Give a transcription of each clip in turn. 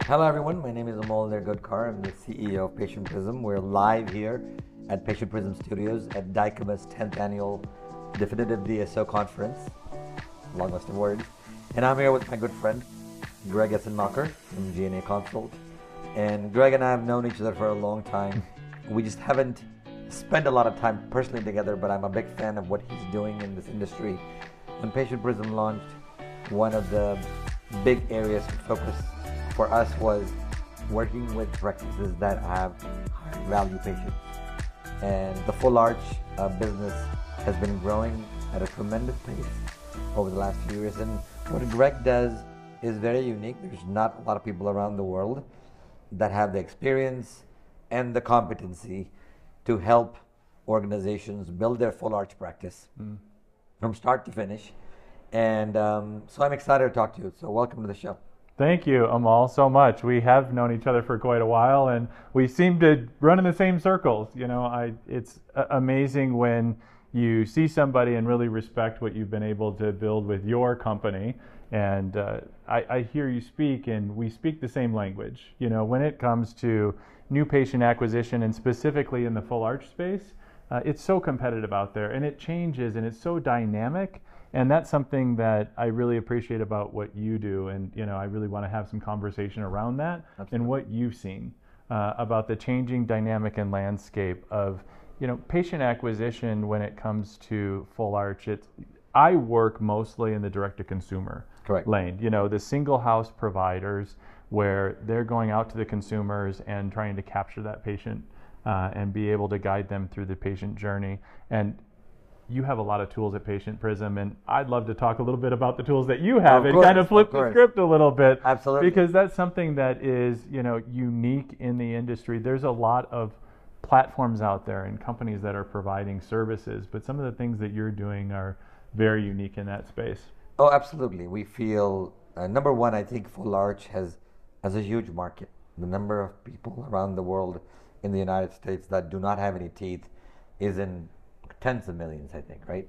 Hello everyone, my name is Amol Nirgudkar. I'm the CEO of Patient Prism. We're live here at Patient Prism Studios at DICOMA's 10th Annual Definitive DSO Conference, long list of words. And I'm here with my good friend, Greg Essenmacher from GnA Consult. And Greg and I have known each other for a long time. We just haven't spent a lot of time personally together, but I'm a big fan of what he's doing in this industry. When Patient Prism launched, one of the big areas of focus for us was working with practices that have high value patients. And the full arch business has been growing at a tremendous pace over the last few years. And what Greg does is very unique. There's not a lot of people around the world that have the experience and the competency to help organizations build their full arch practice from start to finish. And so I'm excited to talk to you. So welcome to the show. Thank you, Amol, so much. We have known each other for quite a while, and we seem to run in the same circles. You know, it's amazing when you see somebody and really respect what you've been able to build with your company. And I hear you speak, and we speak the same language. You know, when it comes to new patient acquisition, and specifically in the full arch space, it's so competitive out there, and it changes, and it's so dynamic. And that's something that I really appreciate about what you do. And, you know, I really want to have some conversation around that. Absolutely. And what you've seen about the changing dynamic and landscape of, you know, patient acquisition when it comes to full arch. I work mostly in the direct-to-consumer lane. You know, the single house providers where they're going out to the consumers and trying to capture that patient and be able to guide them through the patient journey. And you have a lot of tools at Patient Prism, and I'd love to talk a little bit about the tools that you have and kind of flip the script a little bit. Absolutely. Because that's something that is, you know, unique in the industry. There's a lot of platforms out there and companies that are providing services, but some of the things that you're doing are very unique in that space. Oh, absolutely. We feel, number one, I think full arch has a huge market. The number of people around the world in the United States that do not have any teeth is in tens of millions, I think, right?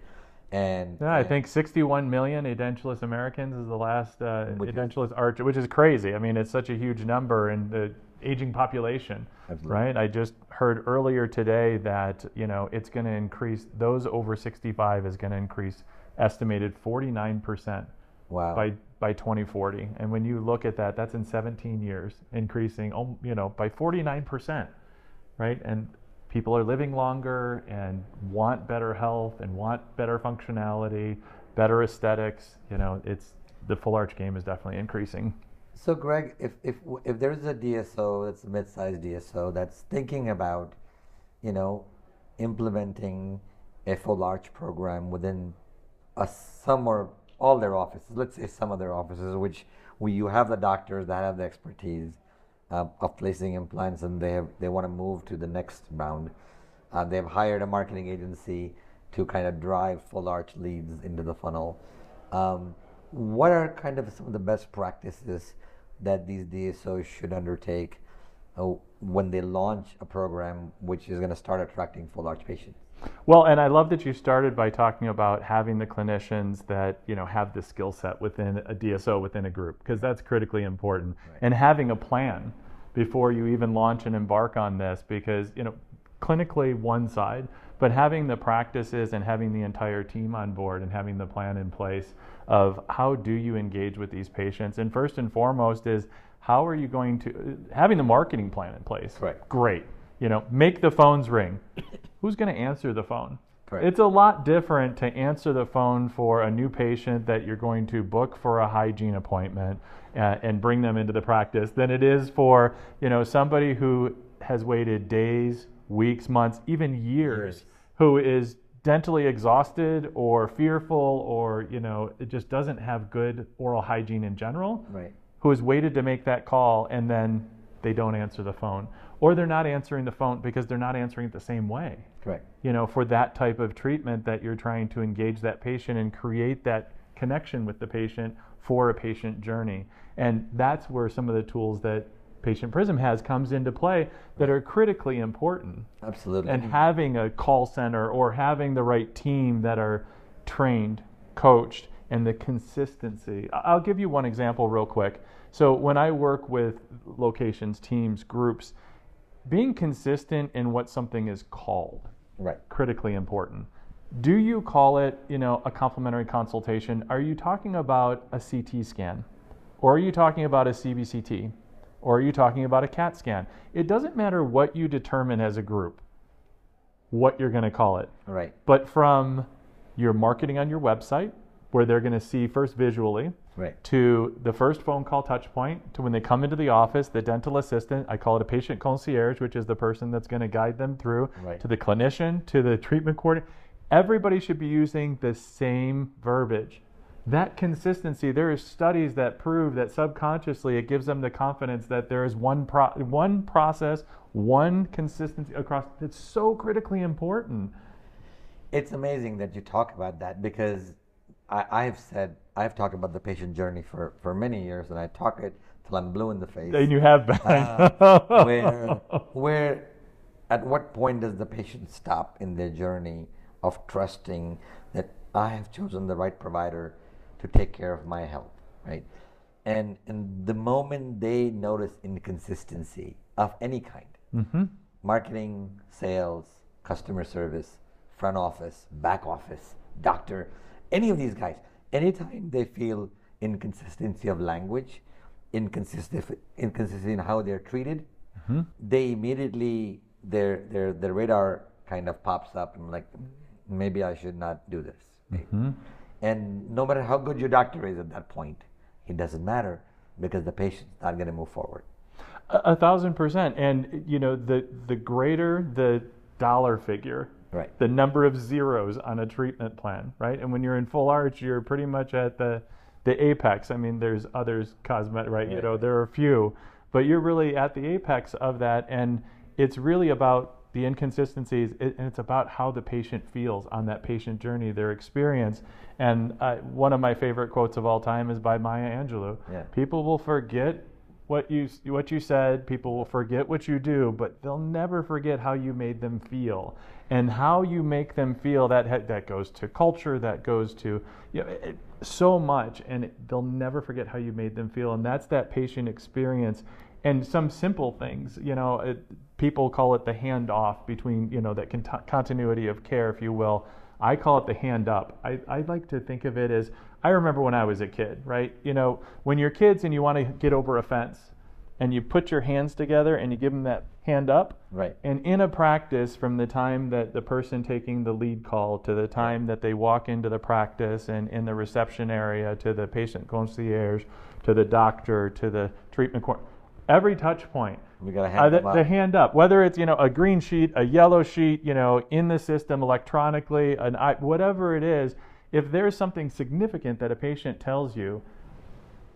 And yeah, I think 61 million edentulous Americans is the last edentulous arch, which is crazy. I mean, it's such a huge number in the aging population, right? I just heard earlier today that, you know, it's going to increase, those over 65 is going to increase estimated 49% by 2040. And when you look at that, that's in 17 years, increasing, you know, by 49%, right? And people are living longer and want better health and want better functionality, better aesthetics. You know, the full arch game is definitely increasing. So, Greg, if there's a DSO that's a mid-sized DSO that's thinking about, you know, implementing a full arch program within some or all their offices, let's say some of their offices, where you have the doctors that have the expertise of placing implants, and they want to move to the next round. They've hired a marketing agency to kind of drive full arch leads into the funnel. What are kind of some of the best practices that these DSOs should undertake when they launch a program which is going to start attracting full arch patients? Well, and I love that you started by talking about having the clinicians that, you know, have the skill set within a DSO within a group, because that's critically important. Right. And having a plan before you even launch and embark on this, because, you know, clinically one side, but having the practices and having the entire team on board and having the plan in place of how do you engage with these patients. And first and foremost is how are you going to, having the marketing plan in place. Right. Great. You know, make the phones ring. Who's going to answer the phone? Right. It's a lot different to answer the phone for a new patient that you're going to book for a hygiene appointment and bring them into the practice than it is for, you know, somebody who has waited days, weeks, months, even years, who is dentally exhausted or fearful or, you know, it just doesn't have good oral hygiene in general, right, who has waited to make that call and then they don't answer the phone. Or they're not answering the phone because they're not answering it the same way. Correct. You know, for that type of treatment that you're trying to engage that patient and create that connection with the patient for a patient journey. And that's where some of the tools that Patient Prism has comes into play that are critically important. Absolutely. And having a call center or having the right team that are trained, coached, and the consistency. I'll give you one example real quick. So when I work with locations, teams, groups, being consistent in what something is called, right, critically important. Do you call it, a complimentary consultation? Are you talking about a CT scan? Or are you talking about a CBCT? Or are you talking about a CAT scan? It doesn't matter what you determine as a group, what you're going to call it. Right. But from your marketing on your website, where they're going to see first visually, right, to the first phone call touch point, to when they come into the office, the dental assistant, I call it a patient concierge, which is the person that's going to guide them through, right, to the clinician, to the treatment coordinator. Everybody should be using the same verbiage. That consistency, there is studies that prove that subconsciously it gives them the confidence that there is one process, one consistency across. It's so critically important. It's amazing that you talk about that, because I've talked about the patient journey for many years, and I talk it till I'm blue in the face. And you have been. Where at what point does the patient stop in their journey of trusting that I have chosen the right provider to take care of my health, right? And the moment they notice inconsistency of any kind, marketing, sales, customer service, front office, back office, doctor, any of these guys, anytime they feel inconsistency of language, inconsistency in how they're treated, they immediately, their radar kind of pops up and like, maybe I should not do this. And no matter how good your doctor is at that point, it doesn't matter, because the patient's not going to move forward. 1,000%. And the greater the dollar figure, right, the number of zeros on a treatment plan, right? And when you're in full arch, you're pretty much at the apex. I mean, there's others cosmetic, right? There are a few, but you're really at the apex of that. And it's really about the inconsistencies, and it's about how the patient feels on that patient journey, their experience. And one of my favorite quotes of all time is by Maya Angelou. Yeah. People will forget what you said, people will forget what you do, but they'll never forget how you made them feel. And how you make them feel, that goes to culture, that goes to so much, and they'll never forget how you made them feel. And that's that patient experience. And some simple things, people call it the handoff between, that continuity of care, if you will. I call it the hand up. I like to think of it as, I remember when I was a kid, right? When you're kids and you want to get over a fence, and you put your hands together and you give them that hand up. Right. And in a practice, from the time that the person taking the lead call to the time that they walk into the practice and in the reception area, to the patient concierge, to the doctor, to the treatment coordinator, every touch point, we got to hand them up. The hand up, whether it's a green sheet, a yellow sheet, in the system electronically, whatever it is, if there's something significant that a patient tells you,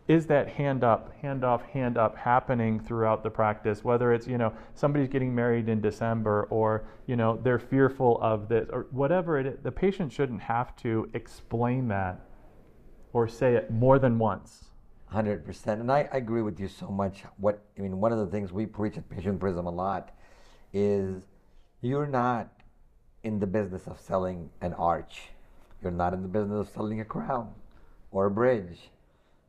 is that hand up, hand off, hand up happening throughout the practice? Whether it's somebody's getting married in December, or they're fearful of this, or whatever it is, the patient shouldn't have to explain that or say it more than once. 100%, and I agree with you so much. One of the things we preach at Patient Prism a lot is, you're not in the business of selling an arch. You're not in the business of selling a crown or a bridge.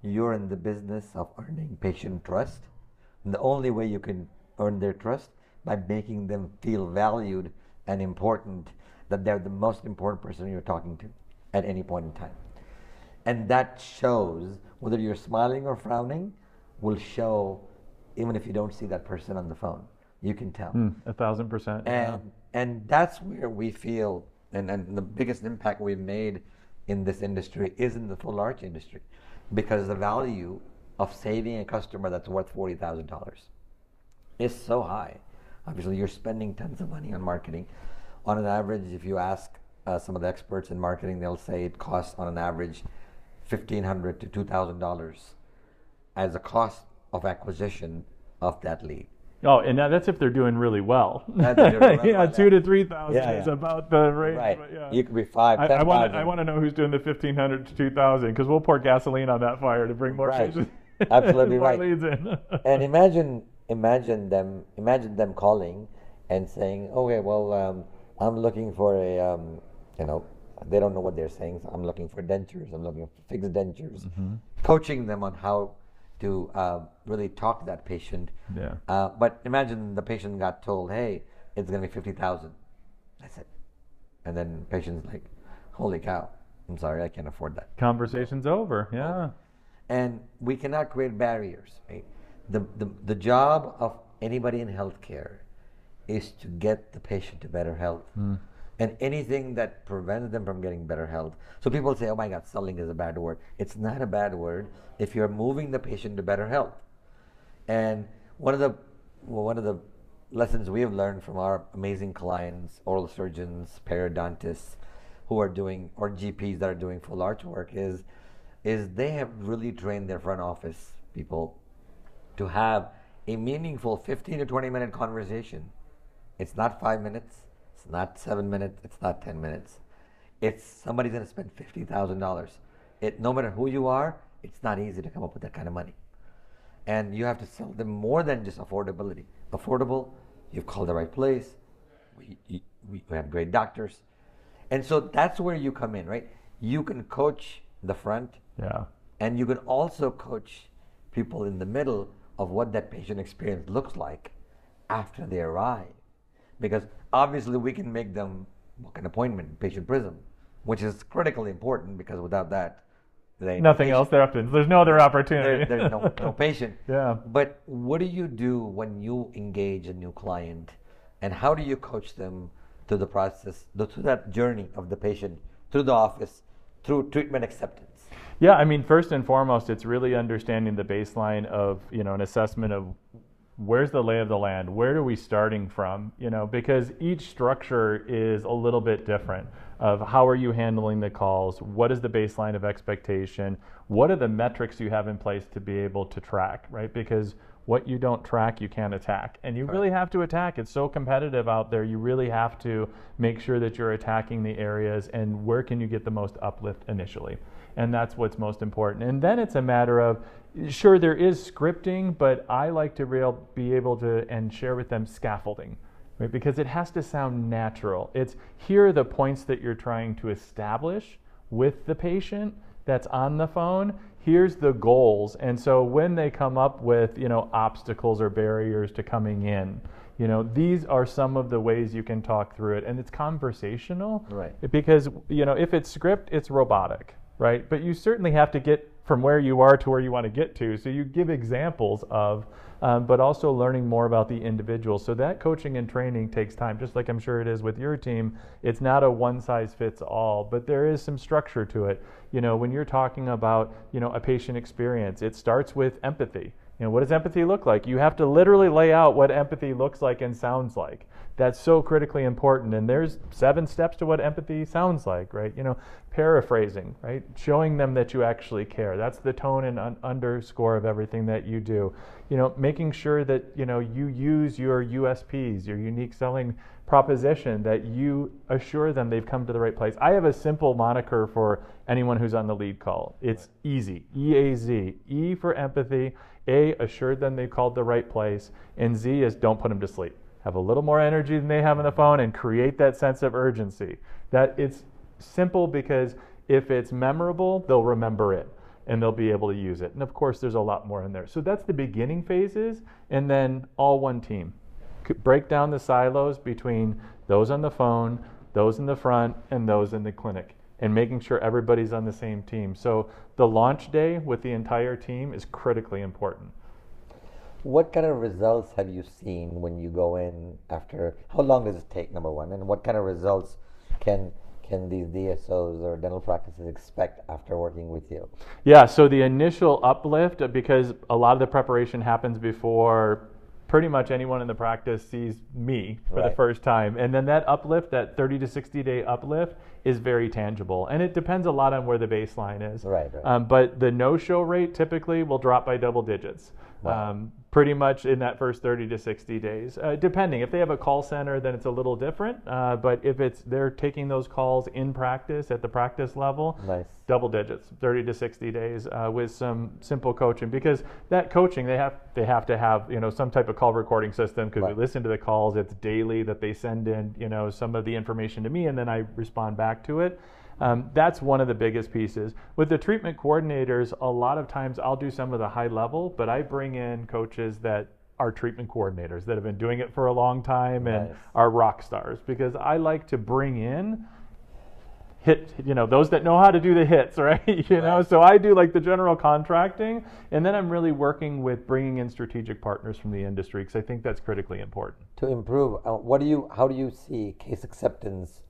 You're in the business of earning patient trust. And the only way you can earn their trust, by making them feel valued and important, that they're the most important person you're talking to at any point in time. And that shows, whether you're smiling or frowning, will show even if you don't see that person on the phone. You can tell. 1,000%. And that's where we feel, and the biggest impact we've made in this industry is in the full arch industry, because the value of saving a customer that's worth $40,000 is so high. Obviously, you're spending tons of money on marketing. On an average, if you ask some of the experts in marketing, they'll say it costs on an average $1,500 to $2,000 as a cost of acquisition of that lead. Oh, and that's if they're doing really well. Yeah, $2,000 to $3,000 is about the range. Right. But yeah. You could be $5,000, $10,000. I want to know who's doing the $1,500 to $2,000, because we'll pour gasoline on that fire to bring more patients. Absolutely more right. leads in. And imagine them calling and saying, okay, well, I'm looking for a They don't know what they're saying. So I'm looking for dentures. I'm looking for fixed dentures. Coaching them on how to really talk to that patient. Yeah. But imagine the patient got told, "Hey, it's going to be 50,000." That's it. And then the patient's like, "Holy cow! I'm sorry, I can't afford that." Conversation's over. Yeah. And we cannot create barriers. Right? The job of anybody in healthcare is to get the patient to better health. And anything that prevents them from getting better health. So people say, "Oh my God, selling is a bad word." It's not a bad word if you're moving the patient to better health. And one of the lessons we have learned from our amazing clients, oral surgeons, periodontists, who are doing, or GPs that are doing full arch work, is they have really trained their front office people to have a meaningful 15 to 20 minute conversation. It's not 5 minutes. It's not 7 minutes. It's not 10 minutes. It's somebody's going to spend $50,000. No matter who you are, it's not easy to come up with that kind of money. And you have to sell them more than just affordability. Affordable, you've called the right place. We have great doctors. And so that's where you come in, right? You can coach the front. Yeah. And you can also coach people in the middle of what that patient experience looks like after they arrive. Because obviously we can make them book an appointment in Patient Prism, which is critically important, because without that, nothing else there happens. There's no other opportunity. There's no patient. Yeah. But what do you do when you engage a new client, and how do you coach them through the process, through that journey of the patient, through the office, through treatment acceptance? Yeah, I mean, first and foremost, it's really understanding the baseline of, an assessment of where's the lay of the land, where are we starting from, because each structure is a little bit different of how are you handling the calls, what is the baseline of expectation, what are the metrics you have in place to be able to track, right? Because what you don't track, you can't attack. And you really have to attack. It's so competitive out there. You really have to make sure that you're attacking the areas and where can you get the most uplift initially. And that's what's most important. And then it's a matter of, sure, there is scripting, but I like to be able to and share with them scaffolding, right? Because it has to sound natural. It's here are the points that you're trying to establish with the patient that's on the phone. Here's the goals. And so when they come up with, obstacles or barriers to coming in, these are some of the ways you can talk through it. And it's conversational, right? Because, if it's script, it's robotic, right? But you certainly have to get from where you are to where you want to get to. So you give examples of, but also learning more about the individual. So that coaching and training takes time, just like I'm sure it is with your team. It's not a one size fits all, but there is some structure to it. When you're talking about, a patient experience, it starts with empathy. What does empathy look like? You have to literally lay out what empathy looks like and sounds like. That's so critically important. And there's 7 steps to what empathy sounds like, right? Paraphrasing, right? Showing them that you actually care. That's the tone and underscore of everything that you do. Making sure that, you use your USPs, your unique selling proposition, that you assure them they've come to the right place. I have a simple moniker for anyone who's on the lead call. It's easy, EAZ. E for empathy, A, assured them they've called the right place, and Z is don't put them to sleep. Have a little more energy than they have on the phone and create that sense of urgency. That it's simple, because if it's memorable, they'll remember it and they'll be able to use it. And of course, there's a lot more in there. So that's the beginning phases, and then all one team. Break down the silos between those on the phone, those in the front, and those in the clinic, and making sure everybody's on the same team. So the launch day with the entire team is critically important. What kind of results have you seen when you go in after? How long does it take, number one? And what kind of results can these DSOs or dental practices expect after working with you? Yeah, so the initial uplift, because a lot of the preparation happens before pretty much anyone in the practice sees me for the first time. And then that uplift, that 30 to 60 day uplift, is very tangible. And it depends a lot on where the baseline is. Right. But the no-show rate typically will drop by double digits. Wow. Pretty much in that first 30 to 60 days, depending. If they have a call center, then it's a little different. But if they're taking those calls in practice at the practice level, nice. Double digits, 30 to 60 days with some simple coaching. Because that coaching, they have to have some type of call recording system, because we listen to the calls. It's daily that they send in some of the information to me, and then I respond back to it. That's one of the biggest pieces. With the treatment coordinators, a lot of times I'll do some of the high level, but I bring in coaches that are treatment coordinators that have been doing it for a long time and are rock stars, because I like to bring in those that know how to do the hits, right? know, so I do like the general contracting, and then I'm really working with bringing in strategic partners from the industry, because I think that's critically important. To improve, how do you see case acceptance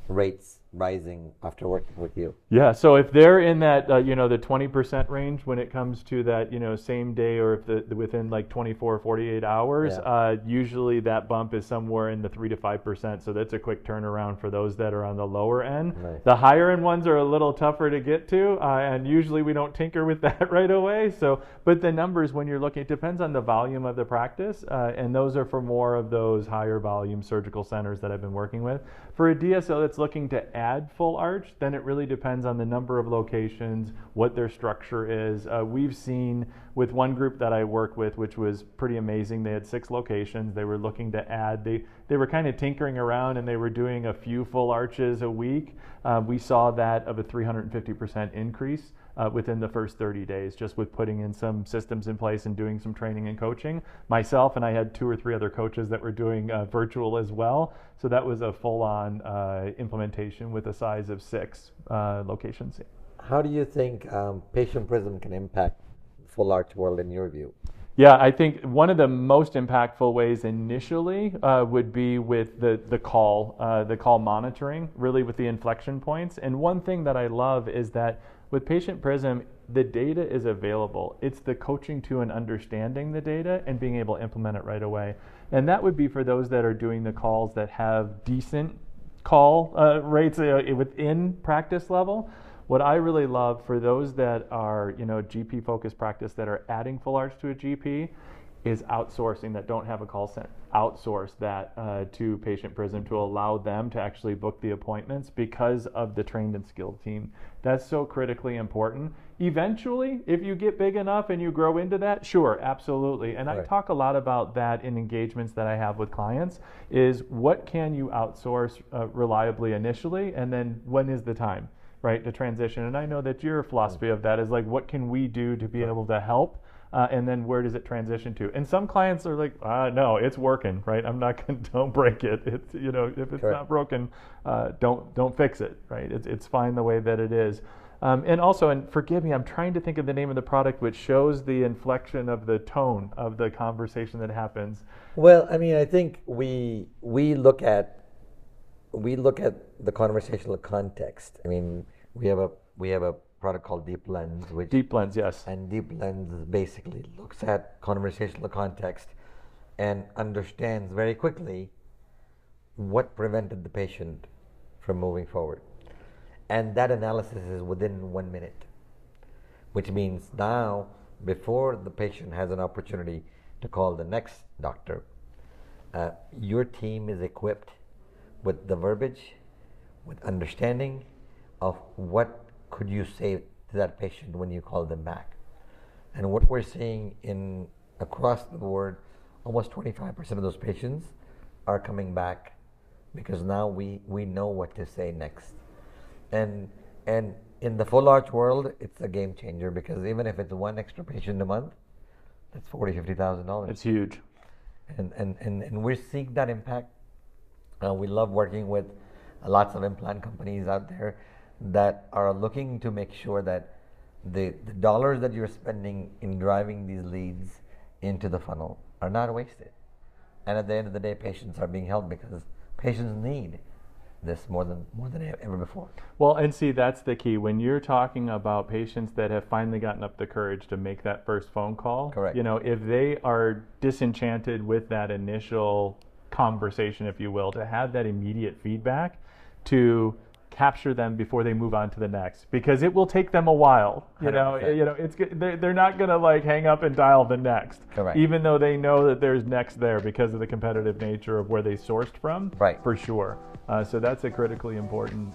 rates rising after working with you? Yeah, so if they're in that the 20% range when it comes to that same day, or if within like 24 or 48 hours, usually that bump is somewhere in the 3 to 5%. So that's a quick turnaround for those that are on the lower end. Nice. The higher end ones are a little tougher to get to, and usually we don't tinker with that right away. So, but the numbers, when you're looking, it depends on the volume of the practice, and those are for more of those higher volume surgical centers that I've been working with. For a DSO that's looking to add full arch, then it really depends on the number of locations, what their structure is. We've seen with one group that I work with, which was pretty amazing. They had 6 locations. They were looking to add. They were kind of tinkering around, and they were doing a few full arches a week. We saw that of a 350% increase within the first 30 days, just with putting in some systems in place and doing some training and coaching. Myself, and I had 2 or 3 other coaches that were doing virtual as well. So that was a full-on implementation with a size of 6 locations. How do you think Patient Prism can impact full arch world in your view? Yeah, I think one of the most impactful ways initially would be with the call monitoring, really with the inflection points. And one thing that I love is that with Patient Prism, the data is available. It's the coaching to and understanding the data and being able to implement it right away. And that would be for those that are doing the calls that have decent call rates within practice level. What I really love for those that are, GP focused practice that are adding full arch to a GP is outsourcing, that don't have a call center. Outsource that to Patient Prism to allow them to actually book the appointments because of the trained and skilled team. That's so critically important. Eventually, if you get big enough and you grow into that, sure, absolutely. And I talk a lot about that in engagements that I have with clients, is what can you outsource reliably initially, and then when is the time, right, to transition? And I know that your philosophy of that is like, what can we do to be able to help? And then where does it transition to? And some clients are like, no, it's working, right? I'm not going to, don't break it. It's, if it's not broken, don't fix it, right? It's fine the way that it is. And also, and forgive me, I'm trying to think of the name of the product which shows the inflection of the tone of the conversation that happens. Well, I mean, I think we look at the conversational context. I mean, we have a product called Deep Lens, Deep Lens, yes. And Deep Lens basically looks at conversational context and understands very quickly what prevented the patient from moving forward. And that analysis is within 1 minute, which means now, before the patient has an opportunity to call the next doctor, your team is equipped with the verbiage, with understanding of what could you say to that patient when you call them back. And what we're seeing across the board, almost 25% of those patients are coming back because now we know what to say next. And in the full arch world, it's a game changer, because even if it's 1 extra patient a month, that's $40,000-$50,000. It's huge. And we're seeing that impact. We love working with lots of implant companies out there that are looking to make sure that the dollars that you're spending in driving these leads into the funnel are not wasted. And at the end of the day, patients are being helped because patients need this more than ever before. Well, and see, that's the key. When you're talking about patients that have finally gotten up the courage to make that first phone call, correct, if they are disenchanted with that initial conversation, if you will, to have that immediate feedback to capture them before they move on to the next, because it will take them a while. They're not going to like hang up and dial the next. Correct. Even though they know that there's next there because of the competitive nature of where they sourced from. Right. For sure. So that's a critically important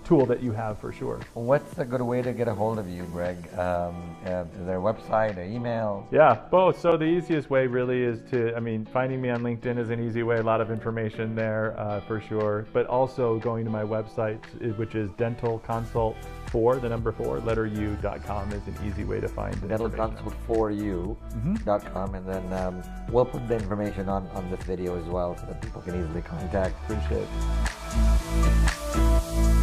tool that you have for sure. What's a good way to get a hold of you, Greg? Is there a website, an email? Yeah, both. So the easiest way really is finding me on LinkedIn is an easy way. A lot of information there for sure. But also going to my website. which is dentalconsult4.com is an easy way to find it. Dentalconsult4u.com, and then we'll put the information on this video as well so that people can easily contact. Appreciate it.